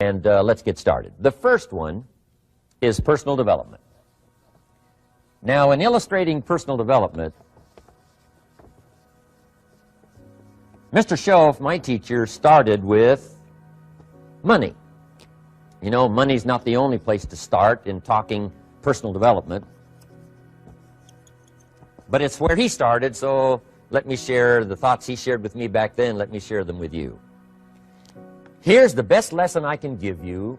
And let's get started. The first one is personal development. Now, in illustrating personal development, Mr. Schoaf, my teacher, started with money. You know, money's not the only place to start in talking personal development, but it's where he started, so let me share the thoughts he shared with me back then. Let me share them with you. Here's the best lesson I can give you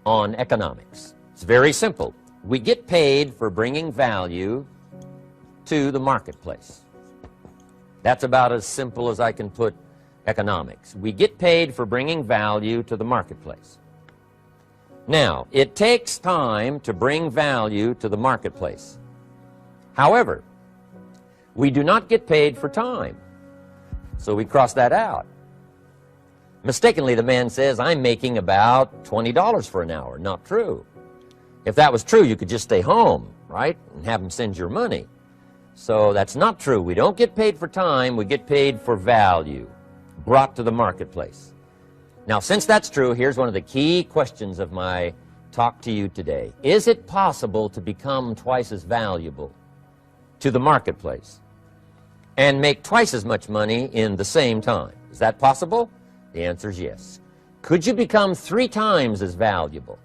on economics. It's very simple. We get paid for bringing value to the marketplace. That's about as simple as I can put economics. We get paid for bringing value to the marketplace. Now, it takes time to bring value to the marketplace. However, we do not get paid for time, so we cross that out. Mistakenly, the man says, I'm making about $20 for an hour. Not true. If that was true, you could just stay home, right, and have him send your money. So that's not true. We don't get paid for time. We get paid for value brought to the marketplace. Now, since that's true, here's one of the key questions of my talk to you today. Is it possible to become twice as valuable to the marketplace and make twice as much money in the same time? Is that possible? The answer is yes. Could you become 3 times as valuable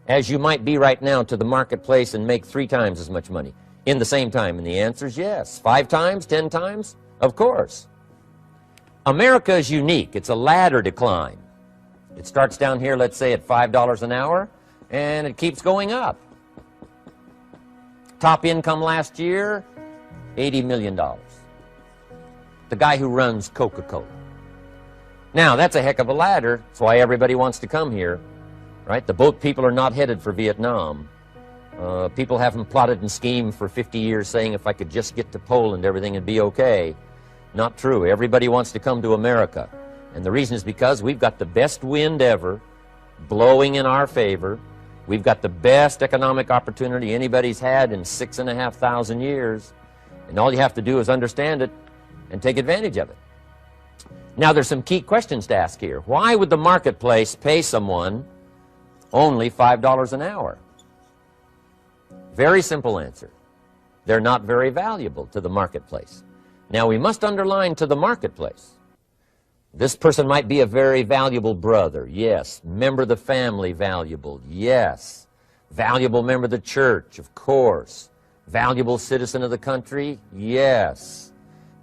as you might be right now to the marketplace and make 3 times as much money in the same time? And the answer is yes. 5 times, 10 times? Of course. America is unique. It's a ladder to climb. It starts down here, let's say, at $5 an hour, and it keeps going up. Top income last year, $80 million. The guy who runs Coca-Cola. Now, that's a heck of a ladder. That's why everybody wants to come here, right? The boat people are not headed for Vietnam. People haven't plotted and schemed for 50 years saying if I could just get to Poland, everything would be okay. Not true. Everybody wants to come to America. And the reason is because we've got the best wind ever blowing in our favor. We've got the best economic opportunity anybody's had in 6,500 years. And all you have to do is understand it and take advantage of it. Now, there's some key questions to ask here. Why would the marketplace pay someone only $5 an hour? Very simple answer. They're not very valuable to the marketplace. Now, we must underline to the marketplace. This person might be a very valuable brother, yes. Member of the family, valuable, yes. Valuable member of the church, of course. Valuable citizen of the country, yes.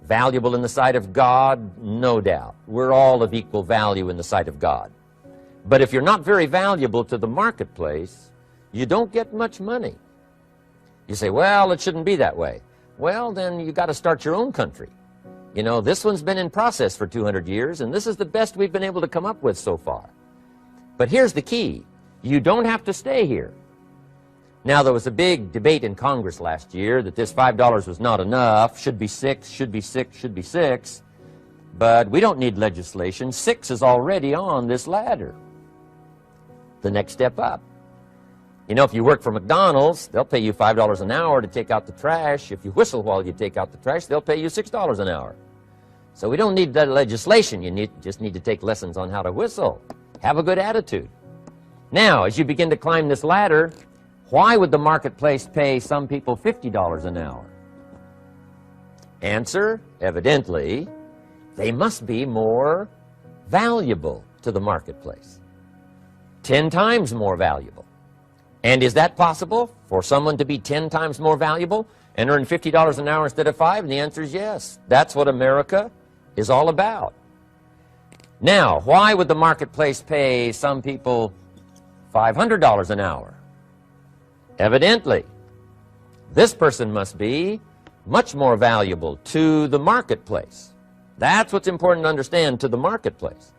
Valuable in the sight of God, no doubt. We're all of equal value in the sight of God. But if you're not very valuable to the marketplace, you don't get much money. You say, well, it shouldn't be that way. Well, then you got to start your own country. You know, this one's been in process for 200 years, and this is the best we've been able to come up with so far. But here's the key. You don't have to stay here. Now, there was a big debate in Congress last year that this $5 was not enough, should be 6, should be 6, should be 6. But we don't need legislation. 6 is already on this ladder. The next step up. You know, if you work for McDonald's, they'll pay you $5 an hour to take out the trash. If you whistle while you take out the trash, they'll pay you $6 an hour. So we don't need that legislation. You just need to take lessons on how to whistle. Have a good attitude. Now, as you begin to climb this ladder, why would the marketplace pay some people $50 an hour? Answer, evidently, they must be more valuable to the marketplace. 10 times more valuable. And is that possible for someone to be 10 times more valuable and earn $50 an hour instead of 5? And the answer is yes. That's what America is all about. Now, why would the marketplace pay some people $500 an hour? Evidently, this person must be much more valuable to the marketplace. That's what's important to understand, to the marketplace.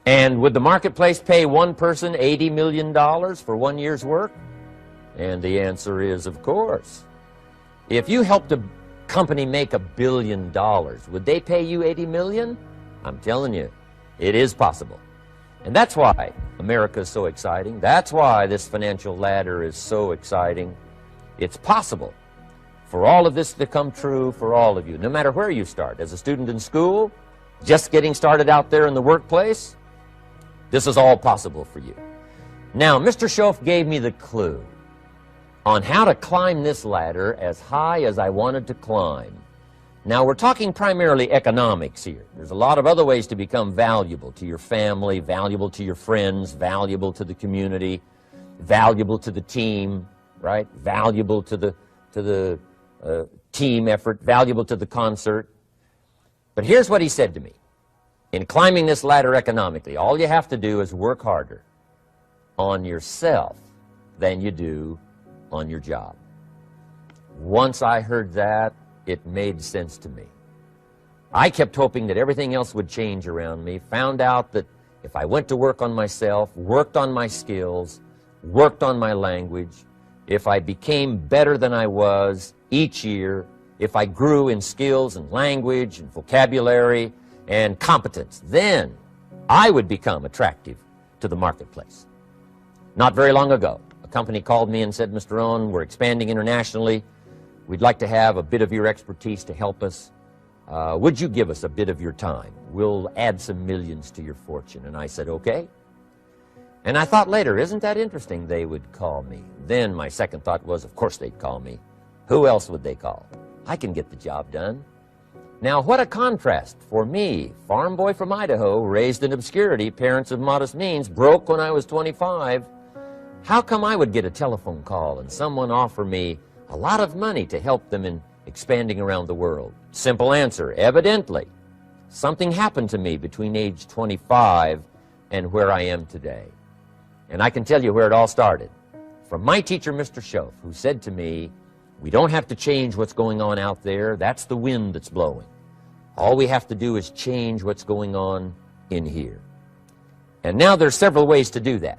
And would the marketplace pay one person $80 million for 1 year's work? And the answer is, of course. If you helped a company make $1 billion, would they pay you $80 million? I'm telling you, it is possible. And that's why America is so exciting. That's why this financial ladder is so exciting. It's possible for all of this to come true for all of you, no matter where you start. As a student in school, just getting started out there in the workplace, This is all possible for you. Now, Mr. Schoaf gave me the clue on how to climb this ladder as high as I wanted to climb. Now, we're talking primarily economics here. There's a lot of other ways to become valuable to your family, valuable to your friends, valuable to the community, valuable to the team, right? Valuable to the team effort, valuable to the concert. But here's what he said to me. In climbing this ladder economically, all you have to do is work harder on yourself than you do on your job. Once I heard that, it made sense to me. I kept hoping that everything else would change around me, found out that if I went to work on myself, worked on my skills, worked on my language, if I became better than I was each year, if I grew in skills and language and vocabulary and competence, then I would become attractive to the marketplace. Not very long ago, a company called me and said, Mr. Rohn, we're expanding internationally. We'd like to have a bit of your expertise to help us. Would you give us a bit of your time? We'll add some millions to your fortune. And I said, okay. And I thought later, isn't that interesting they would call me? Then my second thought was, of course they'd call me. Who else would they call? I can get the job done. Now, what a contrast for me, farm boy from Idaho, raised in obscurity, parents of modest means, broke when I was 25. How come I would get a telephone call and someone offer me a lot of money to help them in expanding around the world? Simple answer, evidently. Something happened to me between age 25 and where I am today. And I can tell you where it all started. From my teacher, Mr. Schoaf, who said to me, we don't have to change what's going on out there. That's the wind that's blowing. All we have to do is change what's going on in here. And now there's several ways to do that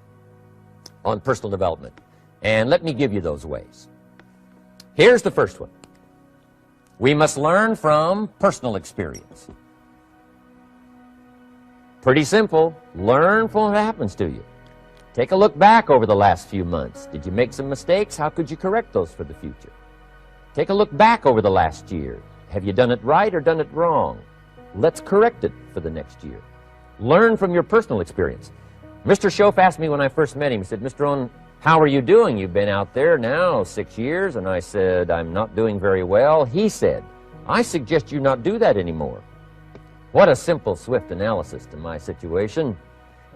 on personal development. And let me give you those ways. Here's the first one. We must learn from personal experience. Pretty simple. Learn from what happens to you. Take a look back over the last few months. Did you make some mistakes? How could you correct those for the future? Take a look back over the last year. Have you done it right or done it wrong? Let's correct it for the next year. Learn from your personal experience. Mr. Schoaf asked me when I first met him, he said, Mr. Rohn, how are you doing? You've been out there now 6 years. And I said, I'm not doing very well. He said, I suggest you not do that anymore. What a simple, swift analysis to my situation.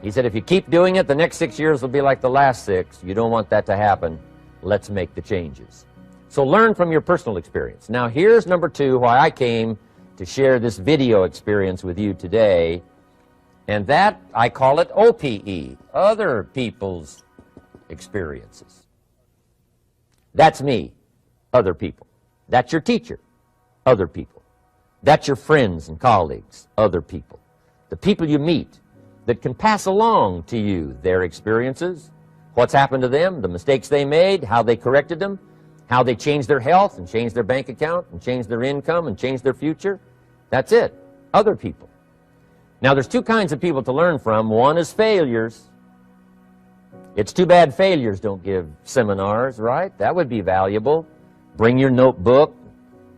He said, if you keep doing it, the next 6 years will be like the last 6. You don't want that to happen. Let's make the changes. So learn from your personal experience. Now here's number 2, why I came to share this video experience with you today. And that, I call it OPE, other people's experiences. That's me, other people. That's your teacher, other people. That's your friends and colleagues, other people. The people you meet that can pass along to you their experiences, what's happened to them, the mistakes they made, how they corrected them, how they changed their health and changed their bank account and changed their income and changed their future. That's it, other people. Now there's 2 kinds of people to learn from. One is failures. It's too bad failures don't give seminars, right? That would be valuable. Bring your notebook,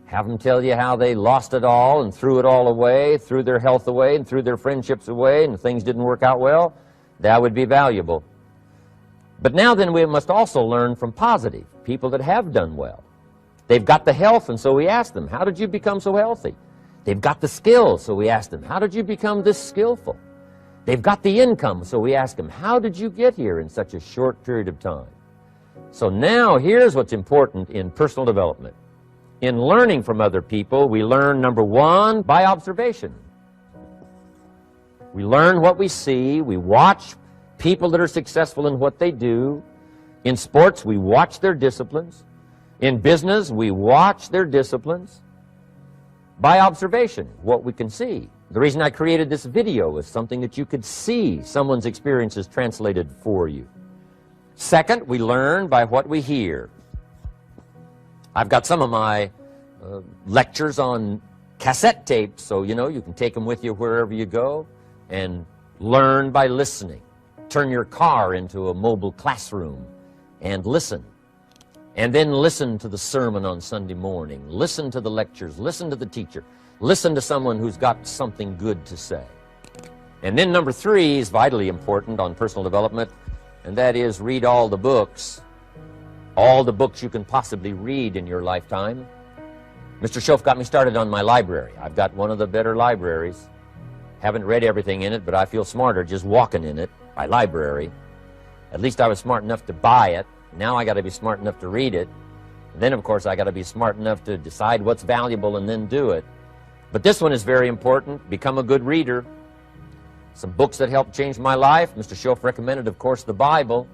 have them tell you how they lost it all and threw it all away, threw their health away and threw their friendships away and things didn't work out well. That would be valuable. But now then we must also learn from positive, people that have done well. They've got the health, and so we ask them, how did you become so healthy? They've got the skills, so we ask them, how did you become this skillful? They've got the income, so we ask them, how did you get here in such a short period of time? So now here's what's important in personal development. In learning from other people, we learn, number 1, by observation. We learn what we see. We watch people that are successful in what they do. In sports, we watch their disciplines. In business, we watch their disciplines. By observation, what we can see. The reason I created this video was something that you could see someone's experiences translated for you. Second, we learn by what we hear. I've got some of my lectures on cassette tapes, so you know you can take them with you wherever you go and learn by listening. Turn your car into a mobile classroom and listen. And then listen to the sermon on Sunday morning. Listen to the lectures. Listen to the teacher. Listen to someone who's got something good to say. And then number 3 is vitally important on personal development, and that is read all the books you can possibly read in your lifetime. Mr. Schoaf got me started on my library. I've got one of the better libraries. Haven't read everything in it, but I feel smarter just walking in it. My library. At least I was smart enough to buy it. Now I got to be smart enough to read it. And then, of course, I got to be smart enough to decide what's valuable and then do it. But this one is very important. Become a good reader. Some books that helped change my life. Mr. Schoaf recommended, of course, the Bible.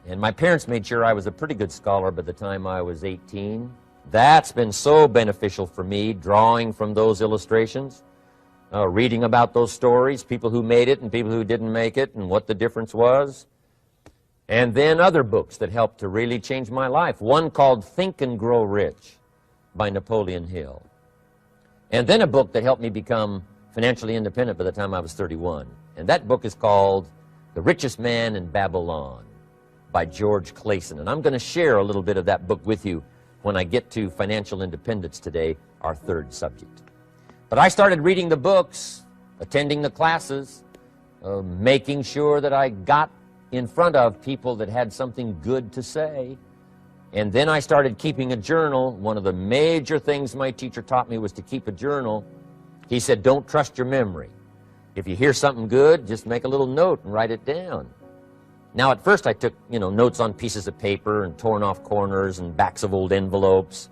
And my parents made sure I was a pretty good scholar by the time I was 18. That's been so beneficial for me, drawing from those illustrations, reading about those stories, people who made it and people who didn't make it, and what the difference was. And then other books that helped to really change my life. One called Think and Grow Rich by Napoleon Hill. And then a book that helped me become financially independent by the time I was 31. And that book is called The Richest Man in Babylon by George Clason. And I'm going to share a little bit of that book with you when I get to financial independence today, our 3rd subject. But I started reading the books, attending the classes, making sure that I got in front of people that had something good to say. And then I started keeping a journal. One of the major things my teacher taught me was to keep a journal. He said, don't trust your memory. If you hear something good, just make a little note and write it down. Now, at first I took, notes on pieces of paper and torn off corners and backs of old envelopes.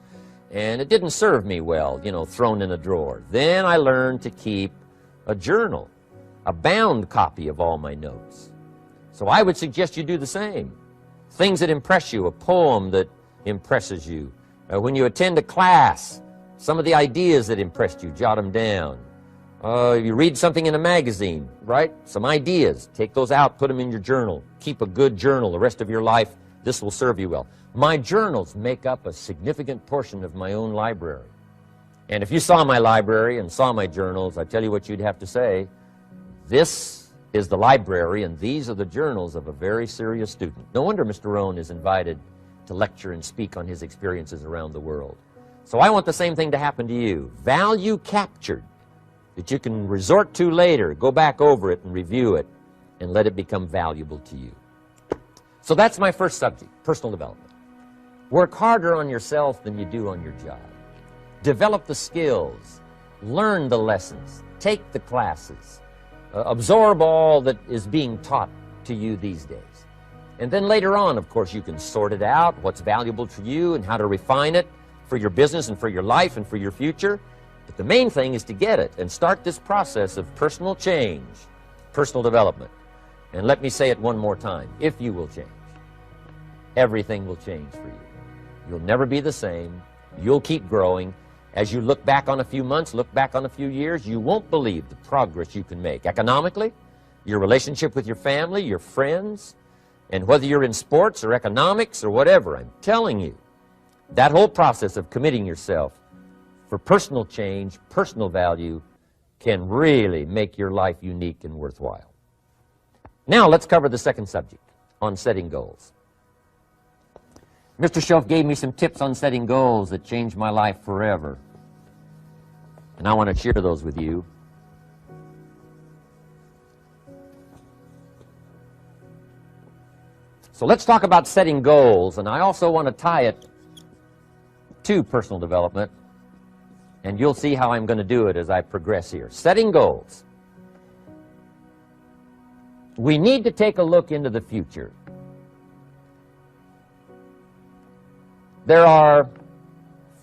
And it didn't serve me well, thrown in a drawer. Then I learned to keep a journal, a bound copy of all my notes. So I would suggest you do the same. Things that impress you, a poem that impresses you. When you attend a class, some of the ideas that impressed you, jot them down. You read something in a magazine, right? Some ideas. Take those out, put them in your journal. Keep a good journal the rest of your life. This will serve you well. My journals make up a significant portion of my own library. And if you saw my library and saw my journals, I tell you what you'd have to say. This is the library, and these are the journals of a very serious student. No wonder Mr. Rohn is invited to lecture and speak on his experiences around the world. So I want the same thing to happen to you. Value captured that you can resort to later, go back over it and review it, and let it become valuable to you. So that's my first subject, personal development. Work harder on yourself than you do on your job. Develop the skills, learn the lessons, take the classes, absorb all that is being taught to you these days. And then later on, of course, you can sort it out, what's valuable to you and how to refine it for your business and for your life and for your future. But the main thing is to get it and start this process of personal change, personal development. And let me say it one more time. If you will change, everything will change for you. You'll never be the same. You'll keep growing. As you look back on a few months, look back on a few years, you won't believe the progress you can make. Economically, your relationship with your family, your friends, and whether you're in sports or economics or whatever, I'm telling you, that whole process of committing yourself for personal change, personal value, can really make your life unique and worthwhile. Now let's cover the 2nd subject, on setting goals. Mr. Schoaf gave me some tips on setting goals that changed my life forever. And I want to share those with you. So let's talk about setting goals, and I also want to tie it to personal development, and you'll see how I'm going to do it as I progress here. Setting goals. We need to take a look into the future. There are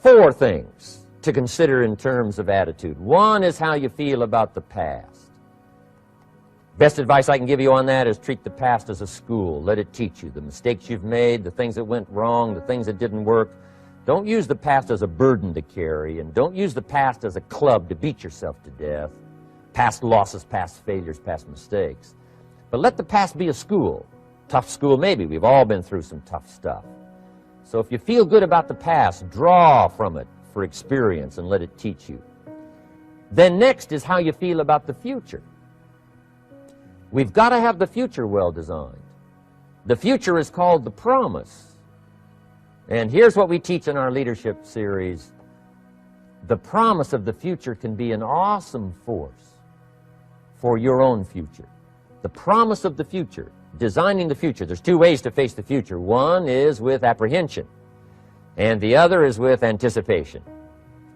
4 things to consider in terms of attitude. One is how you feel about the past. Best advice I can give you on that is treat the past as a school. Let it teach you the mistakes you've made, the things that went wrong, the things that didn't work. Don't use the past as a burden to carry, and don't use the past as a club to beat yourself to death. Past losses, past failures, past mistakes. But let the past be a school. Tough school maybe. We've all been through some tough stuff. So if you feel good about the past, draw from it for experience and let it teach you. Then next is how you feel about the future. We've got to have the future well designed. The future is called the promise. And here's what we teach in our leadership series. The promise of the future can be an awesome force for your own future. The promise of the future, designing the future. There's two ways to face the future. One is with apprehension, and the other is with anticipation.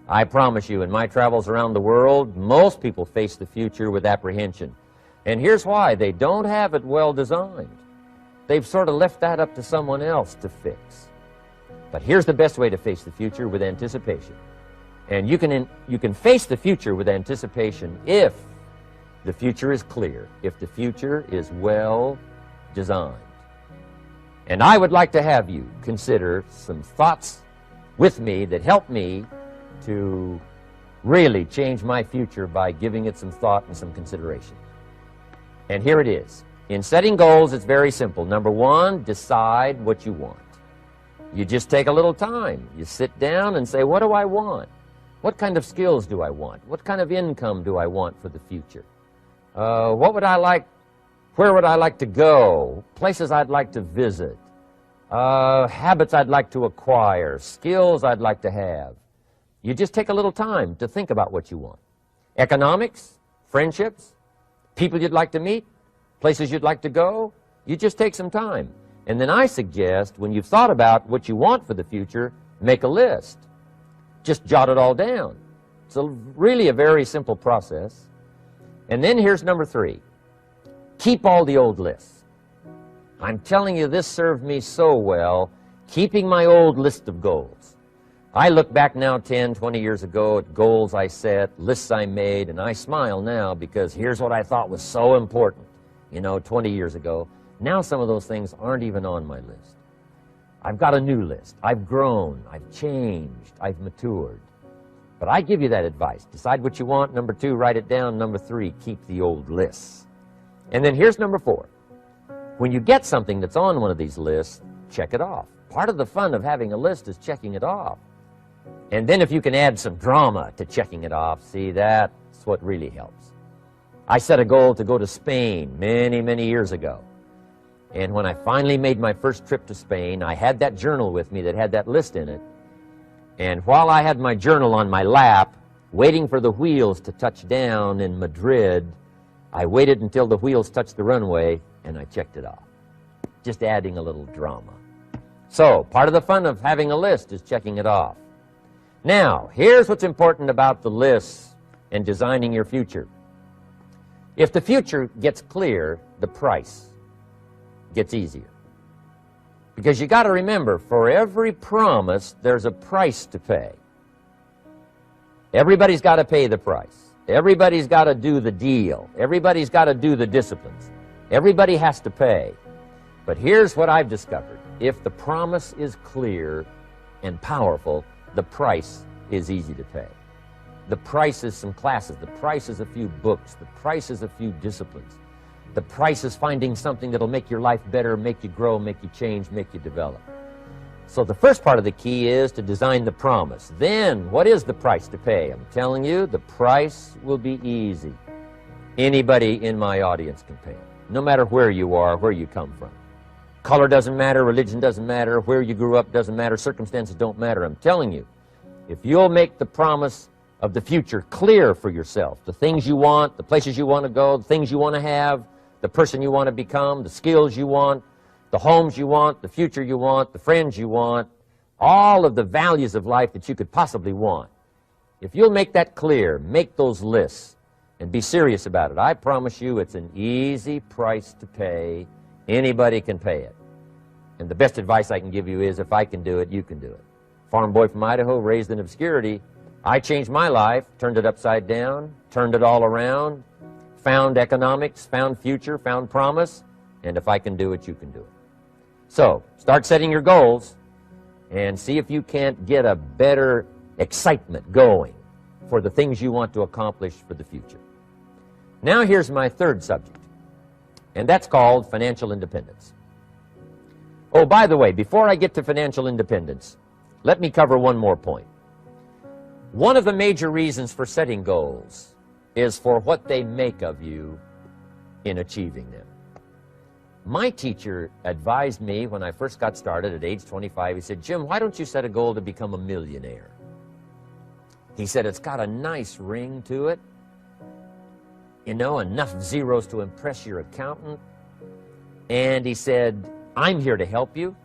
I promise you, in my travels around the world, most people face the future with apprehension. And here's why. They don't have it well designed. They've sort of left that up to someone else to fix. But here's the best way to face the future, with anticipation. And you can face the future with anticipation if the future is clear, if the future is well designed. And I would like to have you consider some thoughts with me that help me to really change my future by giving it some thought and some consideration. And here it is. In setting goals, it's very simple. Number one, decide what you want. You just take a little time. You sit down and say, what do I want? What kind of skills do I want? What kind of income do I want for the future? What would I like? Where would I like to go? Places I'd like to visit? Habits I'd like to acquire? Skills I'd like to have? You just take a little time to think about what you want. Economics, friendships, people you'd like to meet, places you'd like to go. You just take some time. And then I suggest, when you've thought about what you want for the future, make a list. Just jot it all down. It's really a very simple process. And then here's number three. Keep all the old lists. I'm telling you, this served me so well, keeping my old list of goals. I look back now 10, 20 years ago at goals I set, lists I made, and I smile now because here's what I thought was so important, 20 years ago. Now some of those things aren't even on my list. I've got a new list. I've grown. I've changed. I've matured. But I give you that advice. Decide what you want. Number two, write it down. Number three, keep the old lists. And then here's number four. When you get something that's on one of these lists, check it off. Part of the fun of having a list is checking it off. And then if you can add some drama to checking it off, see, that's what really helps. I set a goal to go to Spain many, many years ago. And when I finally made my first trip to Spain, I had that journal with me that had that list in it. And while I had my journal on my lap, waiting for the wheels to touch down in Madrid, I waited until the wheels touched the runway, and I checked it off. Just adding a little drama. So, part of the fun of having a list is checking it off. Now, here's what's important about the lists and designing your future. If the future gets clear, the price gets easier. Because you got to remember, for every promise, there's a price to pay. Everybody's got to pay the price. Everybody's got to do the deal. Everybody's got to do the disciplines. Everybody has to pay. But here's what I've discovered. If the promise is clear and powerful, the price is easy to pay. The price is some classes. The price is a few books. The price is a few disciplines. The price is finding something that'll make your life better, make you grow, make you change, make you develop. So the first part of the key is to design the promise. Then, what is the price to pay? I'm telling you, the price will be easy. Anybody in my audience can pay it, no matter where you are, where you come from. Color doesn't matter, religion doesn't matter, where you grew up doesn't matter, circumstances don't matter. I'm telling you, if you'll make the promise of the future clear for yourself, the things you want, the places you want to go, the things you want to have, the person you want to become, the skills you want, the homes you want, the future you want, the friends you want, all of the values of life that you could possibly want. If you'll make that clear, make those lists, and be serious about it, I promise you it's an easy price to pay. Anybody can pay it. And the best advice I can give you is, if I can do it, you can do it. Farm boy from Idaho, raised in obscurity, I changed my life, turned it upside down, turned it all around, found economics, found future, found promise, and if I can do it, you can do it. So, start setting your goals and see if you can't get a better excitement going for the things you want to accomplish for the future. Now here's my third subject, and that's called financial independence. Oh, by the way, before I get to financial independence, let me cover one more point. One of the major reasons for setting goals is for what they make of you in achieving them. My teacher advised me when I first got started at age 25, he said, Jim, why don't you set a goal to become a millionaire? He said, it's got a nice ring to it. you know, enough zeros to impress your accountant. And he said, I'm here to help you.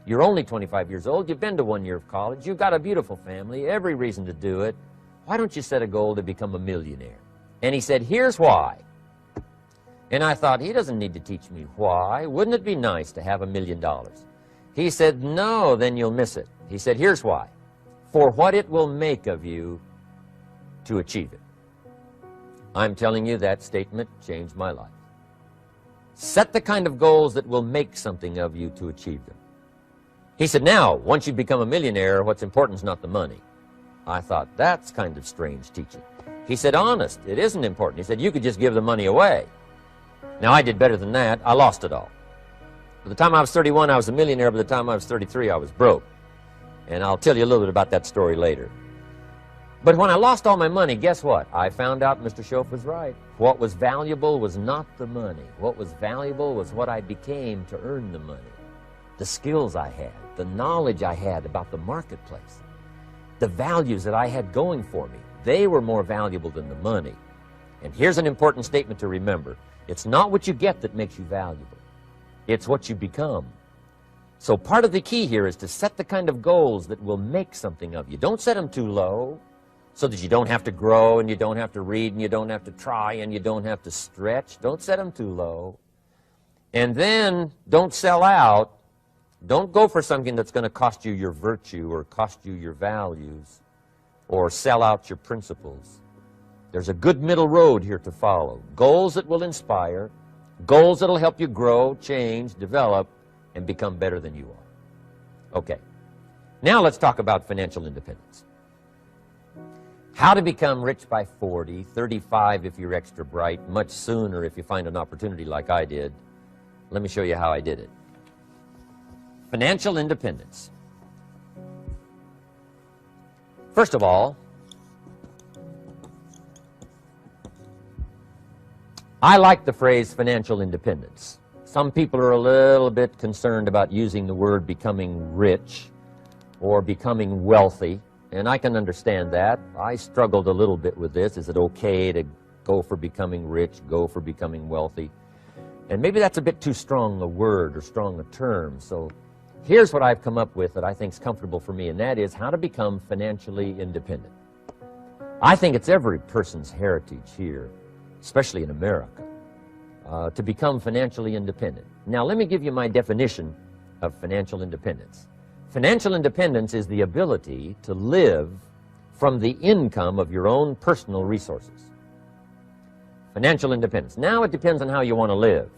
You're only 25 years old. You've been to 1 year of college. You've got a beautiful family, every reason to do it. Why don't you set a goal to become a millionaire? And he said, here's why. And I thought, he doesn't need to teach me why. Wouldn't it be nice to have $1 million? He said, no, then you'll miss it. He said, here's why. For what it will make of you to achieve it. I'm telling you, that statement changed my life. Set the kind of goals that will make something of you to achieve them. He said, now, once you become a millionaire, what's important is not the money. I thought, that's kind of strange teaching. He said, honest, it isn't important. He said, you could just give the money away. Now, I did better than that. I lost it all. By the time I was 31, I was a millionaire. By the time I was 33, I was broke. And I'll tell you a little bit about that story later. But when I lost all my money, guess what? I found out Mr. Schoaf was right. What was valuable was not the money. What was valuable was what I became to earn the money. The skills I had, the knowledge I had about the marketplace, the values that I had going for me. They were more valuable than the money. And here's an important statement to remember. It's not what you get that makes you valuable. It's what you become. So part of the key here is to set the kind of goals that will make something of you. Don't set them too low so that you don't have to grow and you don't have to read and you don't have to try and you don't have to stretch. Don't set them too low. And then don't sell out. Don't go for something that's going to cost you your virtue or cost you your values or sell out your principles. There's a good middle road here to follow. Goals that will inspire, goals that will help you grow, change, develop, and become better than you are. Okay. Now let's talk about financial independence. How to become rich by 40, 35 if you're extra bright, much sooner if you find an opportunity like I did. Let me show you how I did it. Financial independence. First of all, I like the phrase financial independence. Some people are a little bit concerned about using the word becoming rich or becoming wealthy, and I can understand that. I struggled a little bit with this. Is it okay to go for becoming rich, go for becoming wealthy? And maybe that's a bit too strong a word or strong a term. So here's what I've come up with that I think is comfortable for me, and that is how to become financially independent. I think it's every person's heritage here, especially in America, to become financially independent. Now, let me give you my definition of financial independence. Financial independence is the ability to live from the income of your own personal resources. Financial independence. Now, it depends on how you want to live.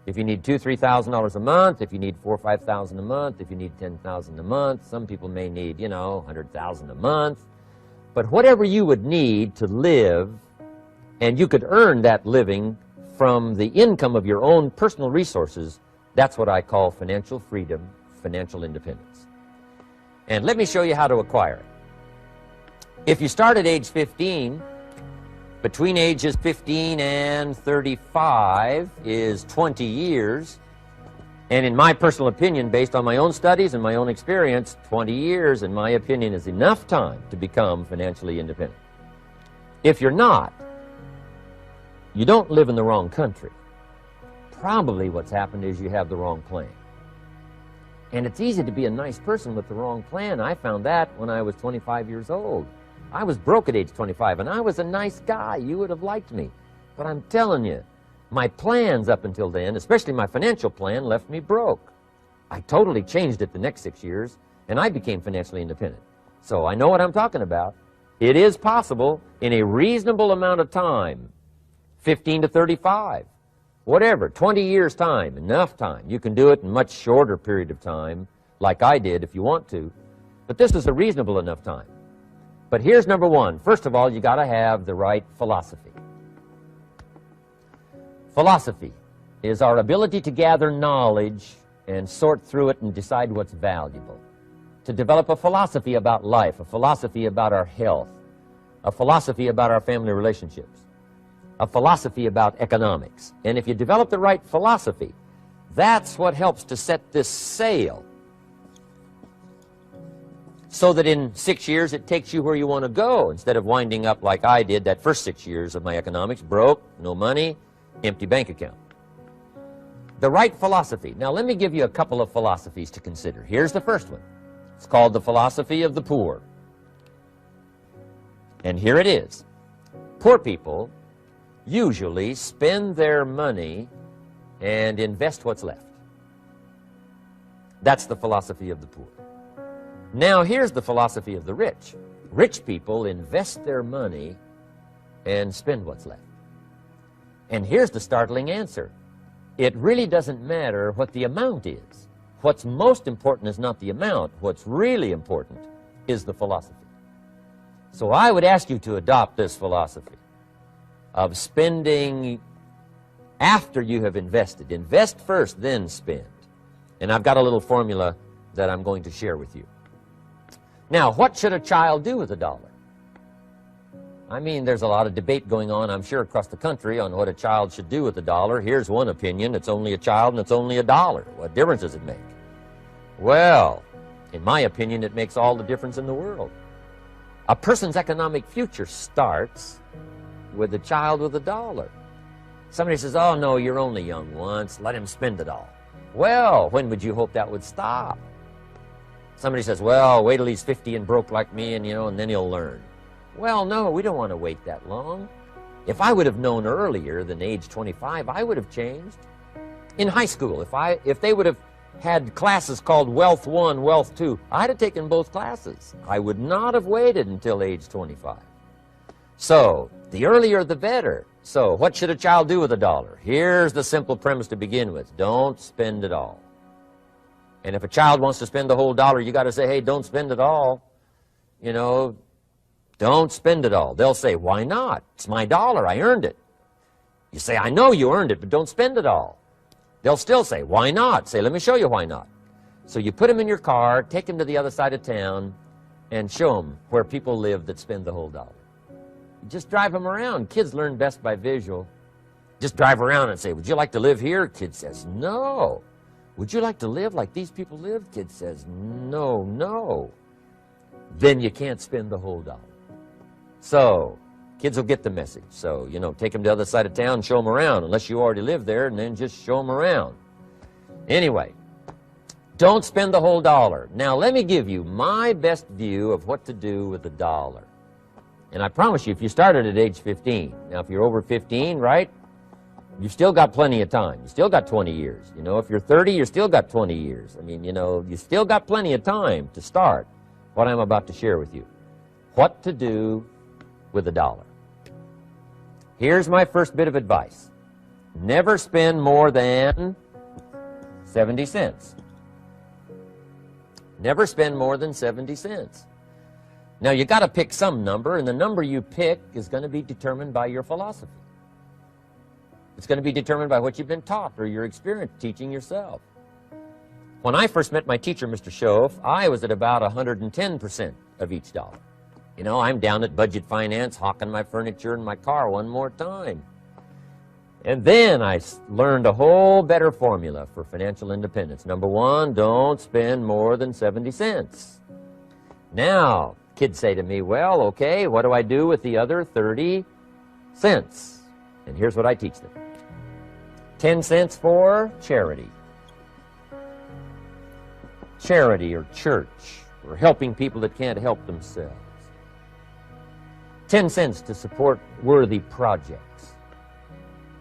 If you need $2,000, $3,000 a month, if you need $4,000 or $5,000 a month, if you need $10,000 a month, some people may need, $100,000 a month. But whatever you would need to live, and you could earn that living from the income of your own personal resources, that's what I call financial freedom, financial independence. And let me show you how to acquire it. If you start at age 15, between ages 15 and 35 is 20 years. And in my personal opinion, based on my own studies and my own experience, 20 years, in my opinion, is enough time to become financially independent. If you're not, you don't live in the wrong country. Probably what's happened is you have the wrong plan. And it's easy to be a nice person with the wrong plan. I found that when I was 25 years old. I was broke at age 25, and I was a nice guy. You would have liked me. But I'm telling you, my plans up until then, especially my financial plan, left me broke. I totally changed it the next 6 years, and I became financially independent. So I know what I'm talking about. It is possible in a reasonable amount of time, 15 to 35, whatever, 20 years' time, enough time. You can do it in a much shorter period of time, like I did if you want to. But this is a reasonable enough time. But here's number one. First of all, you got to have the right philosophy. Philosophy is our ability to gather knowledge and sort through it and decide what's valuable. To develop a philosophy about life, a philosophy about our health, a philosophy about our family relationships, a philosophy about economics. And if you develop the right philosophy, that's what helps to set this sail so that in 6 years it takes you where you want to go, instead of winding up like I did that first 6 years of my economics, broke, no money, empty bank account. The right philosophy. Now let me give you a couple of philosophies to consider. Here's the first one. It's called the philosophy of the poor. And here it is. Poor people usually spend their money and invest what's left. That's the philosophy of the poor. Now here's the philosophy of the rich. Rich people invest their money and spend what's left. And here's the startling answer. It really doesn't matter what the amount is. What's most important is not the amount. What's really important is the philosophy. So I would ask you to adopt this philosophy of spending after you have invested. Invest first, then spend. And I've got a little formula that I'm going to share with you. Now, what should a child do with $1? I mean, there's a lot of debate going on, I'm sure, across the country on what a child should do with $1. Here's one opinion. It's only a child and it's only $1. What difference does it make? Well, in my opinion, it makes all the difference in the world. A person's economic future starts with a child with $1. Somebody says, oh, no, you're only young once. Let him spend it all. Well, when would you hope that would stop? Somebody says, well, wait till he's 50 and broke like me, and, and then he'll learn. Well, no, we don't want to wait that long. If I would have known earlier than age 25, I would have changed. In high school, if they would have had classes called Wealth 1, Wealth 2, I'd have taken both classes. I would not have waited until age 25. So, the earlier the better. So, what should a child do with $1? Here's the simple premise to begin with. Don't spend it all. And if a child wants to spend the whole dollar, you got to say, hey, don't spend it all. Don't spend it all. They'll say, why not? It's my dollar. I earned it. You say, I know you earned it, but don't spend it all. They'll still say, why not? Say, let me show you why not. So you put them in your car, take them to the other side of town, and show them where people live that spend the whole dollar. Just drive them around. Kids learn best by visual. Just drive around and say, would you like to live here? Kid says, no. Would you like to live like these people live? Kid says, no, no. Then you can't spend the whole dollar. So, kids will get the message. So, take them to the other side of town and show them around, unless you already live there, and then just show them around. Anyway, don't spend the whole dollar. Now, let me give you my best view of what to do with $1. And I promise you, if you started at age 15, now if you're over 15, right, you've still got plenty of time. You still got 20 years. If you're 30, you still got 20 years. I mean, you still got plenty of time to start what I'm about to share with you. What to do with $1. Here's my first bit of advice. Never spend more than 70 cents. Never spend more than 70 cents. Now, you got to pick some number, and the number you pick is going to be determined by your philosophy. It's going to be determined by what you've been taught or your experience teaching yourself. When I first met my teacher, Mr. Schoaf, I was at about 110% of each dollar. I'm down at budget finance, hawking my furniture in my car one more time. And then I learned a whole better formula for financial independence. Number one, don't spend more than 70 cents. Now, kids say to me, well, okay, what do I do with the other 30 cents? And here's what I teach them. 10 cents for charity. Charity or church, or helping people that can't help themselves. 10 cents to support worthy projects.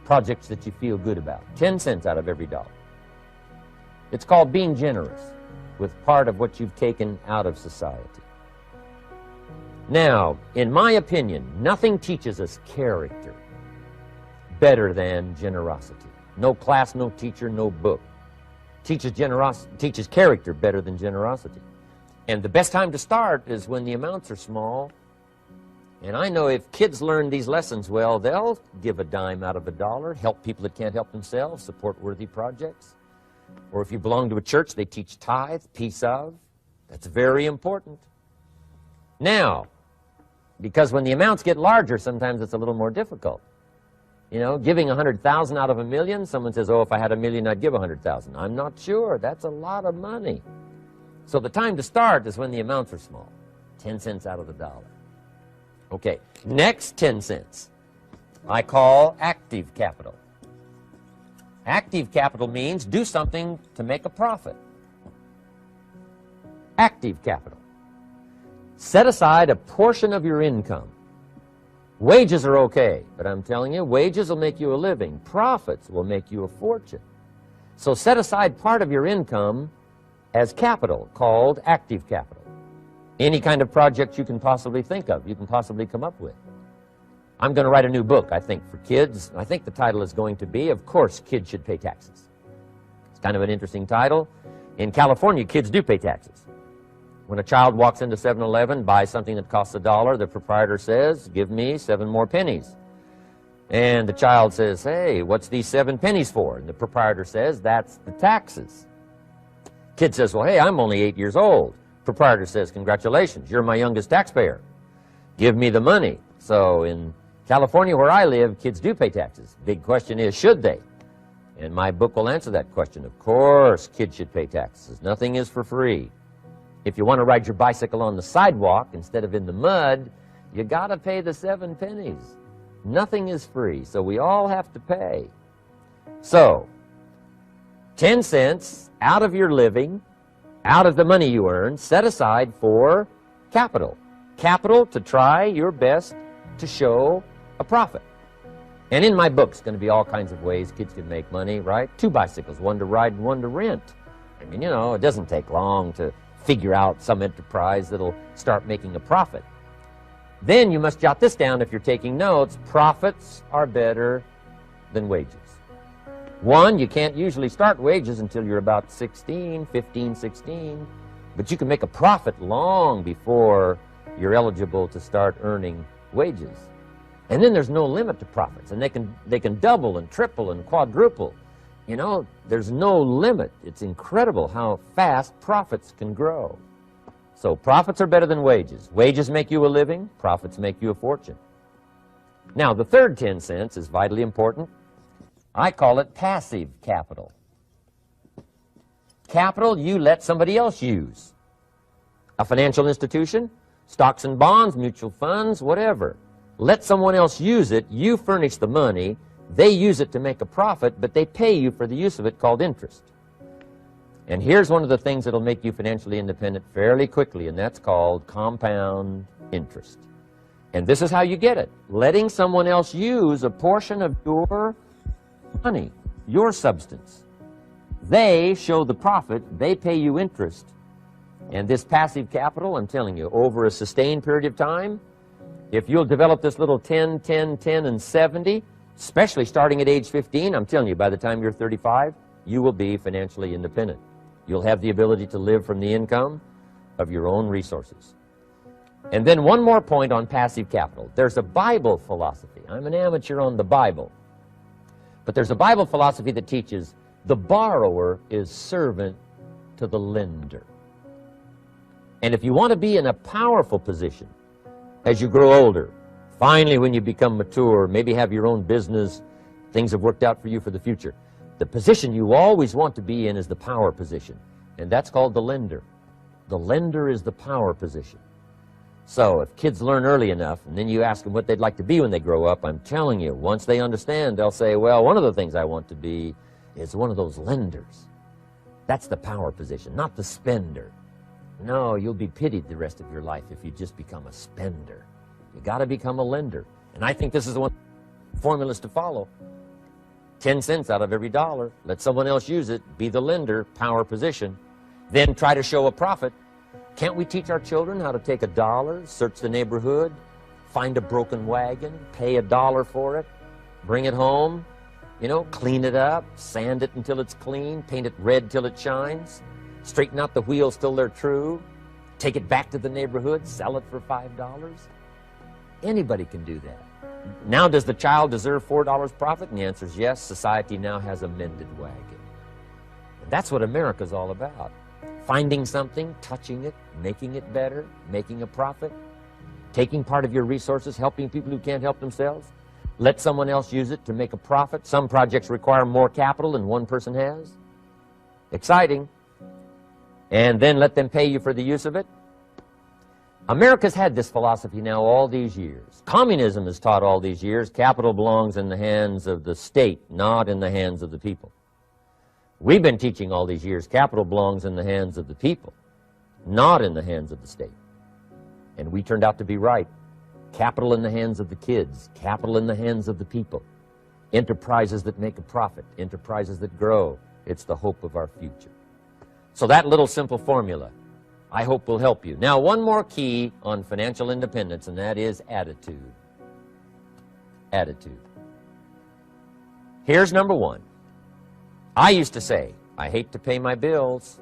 Projects that you feel good about. 10 cents out of every dollar. It's called being generous with part of what you've taken out of society. Now, in my opinion, nothing teaches us character better than generosity. No class, no teacher, no book teaches character better than generosity. And the best time to start is when the amounts are small. And I know if kids learn these lessons well, they'll give a dime out of $1, help people that can't help themselves, support worthy projects. Or if you belong to a church, they teach tithe, piece of. That's very important. Now, because when the amounts get larger, sometimes it's a little more difficult. Giving 100,000 out of $1 million, someone says, oh, if I had $1 million, I'd give 100,000. I'm not sure. That's a lot of money. So the time to start is when the amounts are small. 10 cents out of the dollar. Okay, next 10 cents I call active capital. Active capital means do something to make a profit. Active capital. Set aside a portion of your income. Wages are okay, but I'm telling you, wages will make you a living. Profits will make you a fortune. So set aside part of your income as capital, called active capital. Any kind of project you can possibly think of, you can possibly come up with. I'm going to write a new book, I think, for kids. I think the title is going to be, Of Course Kids Should Pay Taxes. It's kind of an interesting title. In California, kids do pay taxes. When a child walks into 7-Eleven, buys something that costs $1, the proprietor says, give me 7 more pennies. And the child says, hey, what's these 7 pennies for? And the proprietor says, that's the taxes. Kid says, well, hey, I'm only 8 years old. Proprietor says, congratulations, you're my youngest taxpayer. Give me the money. So in California, where I live, kids do pay taxes. Big question is, should they? And my book will answer that question. Of course, kids should pay taxes. Nothing is for free. If you want to ride your bicycle on the sidewalk instead of in the mud, you got to pay the 7 pennies. Nothing is free, so we all have to pay. So, 10 cents out of your living, out of the money you earn, set aside for capital. Capital to try your best to show a profit. And in my book, it's going to be all kinds of ways kids can make money, right? 2 bicycles, one to ride and one to rent. I mean, you know, it doesn't take long to figure out some enterprise that'll start making a profit. Then you must jot this down if you're taking notes. Profits are better than wages. 1, you can't usually start wages until you're about 16, 15, 16, but you can make a profit long before you're eligible to start earning wages. And then there's no limit to profits, and they can double and triple and quadruple. You know, there's no limit. It's incredible how fast profits can grow. So profits are better than wages. Wages make you a living, profits make you a fortune. Now, the third 10 cents is vitally important. I call it passive capital. Capital you let somebody else use. A financial institution, stocks and bonds, mutual funds, whatever. Let someone else use it. You furnish the money. They use it to make a profit, but they pay you for the use of it, called interest. And here's one of the things that'll make you financially independent fairly quickly, and that's called compound interest. And this is how you get it. Letting someone else use a portion of your money, your substance. They show the profit, they pay you interest. And this passive capital, I'm telling you, over a sustained period of time, if you'll develop this little 10, 10, 10, and 70, especially starting at age 15, I'm telling you, by the time you're 35, you will be financially independent. You'll have the ability to live from the income of your own resources. And then one more point on passive capital. There's a Bible philosophy. I'm an amateur on the Bible. But there's a Bible philosophy that teaches the borrower is servant to the lender. And if you want to be in a powerful position as you grow older, finally when you become mature, maybe have your own business, things have worked out for you for the future, the position you always want to be in is the power position, and that's called the lender. The lender is the power position. So if kids learn early enough, and then you ask them what they'd like to be when they grow up, I'm telling you, once they understand, they'll say, well, one of the things I want to be is one of those lenders. That's the power position, not the spender. No, you'll be pitied the rest of your life if you just become a spender. You got to become a lender. And I think this is the one formulas to follow. 10 cents out of every dollar. Let someone else use it. Be the lender, power position. Then try to show a profit. Can't we teach our children how to take $1, search the neighborhood, find a broken wagon, pay $1 for it, bring it home, you know, clean it up, sand it until it's clean, paint it red till it shines, straighten out the wheels till they're true, take it back to the neighborhood, sell it for $5? Anybody can do that. Now, does the child deserve $4 profit? And the answer is yes. Society now has a mended wagon. And that's what America's all about. Finding something, touching it, making it better, making a profit, taking part of your resources, helping people who can't help themselves. Let someone else use it to make a profit. Some projects require more capital than one person has. Exciting. and then let them pay you for the use of it? America's had this philosophy now all these years. Communism has taught all these years capital belongs in the hands of the state, not in the hands of the people. We've been teaching all these years capital belongs in the hands of the people, not in the hands of the state. And we turned out to be right. Capital in the hands of the kids, capital in the hands of the people. Enterprises that make a profit, enterprises that grow. It's the hope of our future. So that little simple formula, I hope, will help you. Now, one more key on financial independence, and that is attitude. Attitude. Here's number one. I used to say, I hate to pay my bills.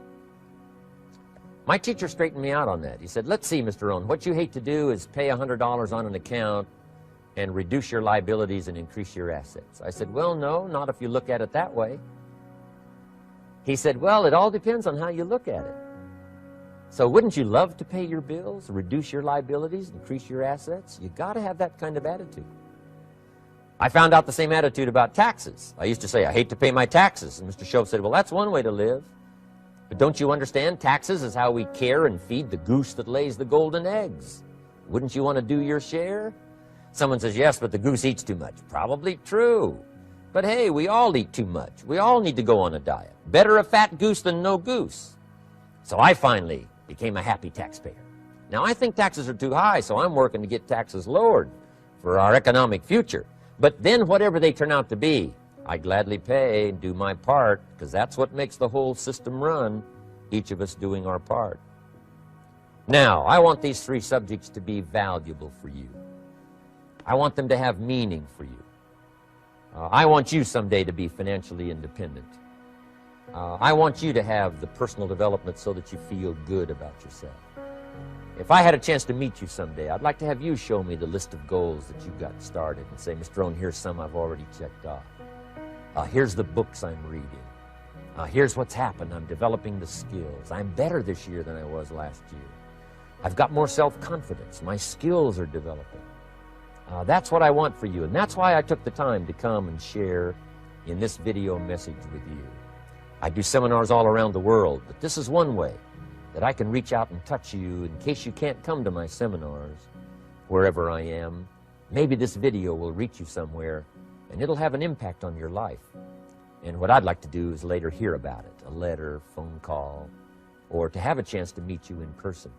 My teacher straightened me out on that. He said, let's see, Mr. Rohn, what you hate to do is pay $100 on an account and reduce your liabilities and increase your assets. I said, well, no, not if you look at it that way. He said, well, it all depends on how you look at it. So wouldn't you love to pay your bills, reduce your liabilities, increase your assets? You got to have that kind of attitude. I found out the same attitude about taxes. I used to say, I hate to pay my taxes. And Mr. Shove said, well, that's one way to live. But don't you understand? Taxes is how we care and feed the goose that lays the golden eggs. Wouldn't you want to do your share? Someone says, yes, but the goose eats too much. Probably true. But hey, we all eat too much. We all need to go on a diet. Better a fat goose than no goose. So I finally became a happy taxpayer. Now, I think taxes are too high, so I'm working to get taxes lowered for our economic future. But then whatever they turn out to be, I gladly pay and do my part, because that's what makes the whole system run, each of us doing our part. Now, I want these three subjects to be valuable for you. I want them to have meaning for you. I want you someday to be financially independent. I want you to have the personal development so that you feel good about yourself. If I had a chance to meet you someday, I'd like to have you show me the list of goals that you got started and say, Mr. Rohn, here's some I've already checked off. Here's the books I'm reading. Here's what's happened. I'm developing the skills. I'm better this year than I was last year. I've got more self-confidence. My skills are developing. That's what I want for you, and that's why I took the time to come and share in this video message with you. I do seminars all around the world, but this is one way that I can reach out and touch you in case you can't come to my seminars, wherever I am. Maybe this video will reach you somewhere, and it'll have an impact on your life. And what I'd like to do is later hear about it, a letter, phone call, or to have a chance to meet you in person.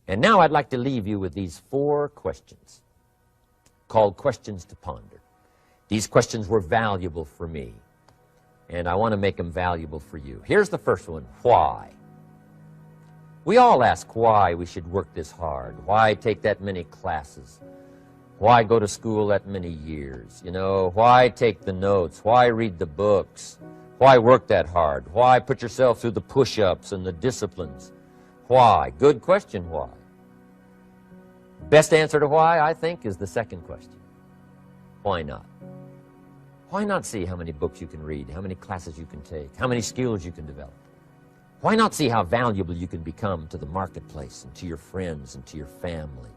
And now I'd like to leave you with these 4 questions called Questions to Ponder. These questions were valuable for me, and I want to make them valuable for you. Here's the first one, why? We all ask why we should work this hard. Why take that many classes? Why go to school that many years? You know, why take the notes? Why read the books? Why work that hard? Why put yourself through the push-ups and the disciplines? Why? Good question, why? Best answer to why, I think, is the second question. Why not? Why not see how many books you can read, how many classes you can take, how many skills you can develop? Why not see how valuable you can become to the marketplace and to your friends and to your family?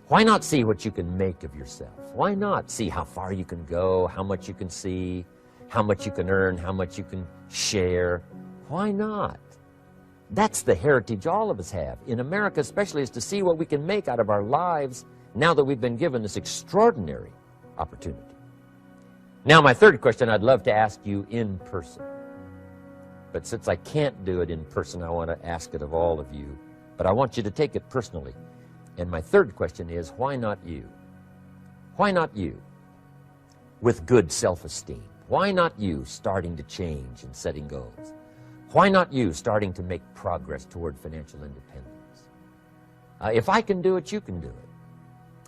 Why not see what you can make of yourself? Why not see how far you can go, how much you can see, how much you can earn, how much you can share? Why not? That's the heritage all of us have, in America especially, is to see what we can make out of our lives now that we've been given this extraordinary opportunity. Now, my third question I'd love to ask you in person. But since I can't do it in person, I want to ask it of all of you. But I want you to take it personally. And my third question is, why not you? Why not you? With good self-esteem. Why not you starting to change and setting goals? Why not you starting to make progress toward financial independence? If I can do it, you can do it.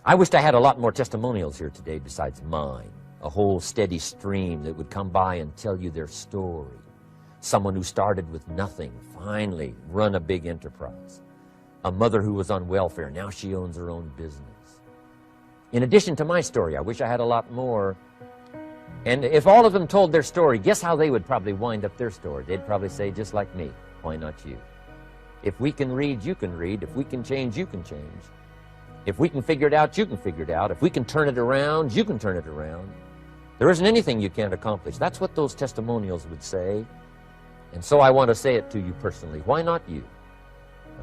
I wished I had a lot more testimonials here today besides mine. A whole steady stream that would come by and tell you their story. Someone who started with nothing, finally run a big enterprise. A mother who was on welfare, now she owns her own business. In addition to my story, I wish I had a lot more. And if all of them told their story, guess how they would probably wind up their story? They'd probably say, just like me, why not you? If we can read, you can read. If we can change, you can change. If we can figure it out, you can figure it out. If we can turn it around, you can turn it around. There isn't anything you can't accomplish. That's what those testimonials would say. And so I want to say it to you personally. Why not you?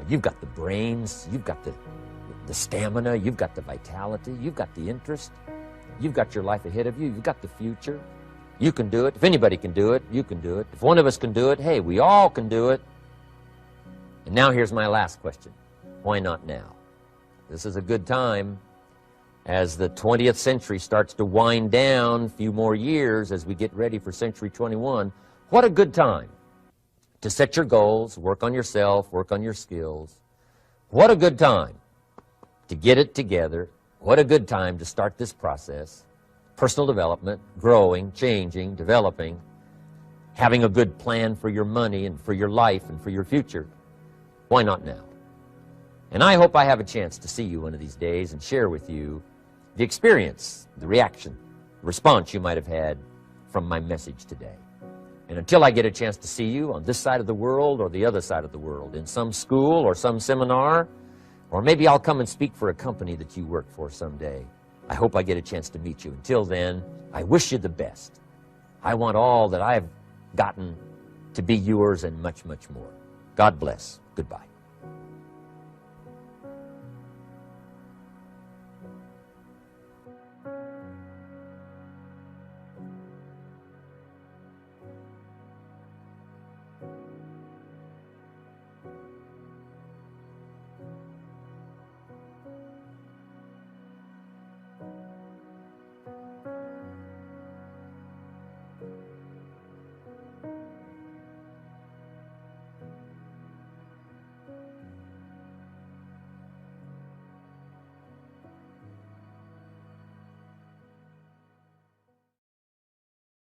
You've got the brains, you've got the stamina, you've got the vitality, you've got the interest, you've got your life ahead of you, you've got the future. You can do it. If anybody can do it, you can do it. If one of us can do it, hey, we all can do it. And now here's my last question. Why not now? This is a good time as the 20th century starts to wind down, a few more years as we get ready for century 21. What a good time to set your goals, work on yourself, work on your skills. What a good time to get it together. What a good time to start this process. Personal development, growing, changing, developing, having a good plan for your money and for your life and for your future. Why not now? And I hope I have a chance to see you one of these days and share with you the experience, the reaction, the response you might have had from my message today. And until I get a chance to see you on this side of the world or the other side of the world, in some school or some seminar, or maybe I'll come and speak for a company that you work for someday. I hope I get a chance to meet you. Until then, I wish you the best. I want all that I've gotten to be yours and much, much more. God bless. Goodbye.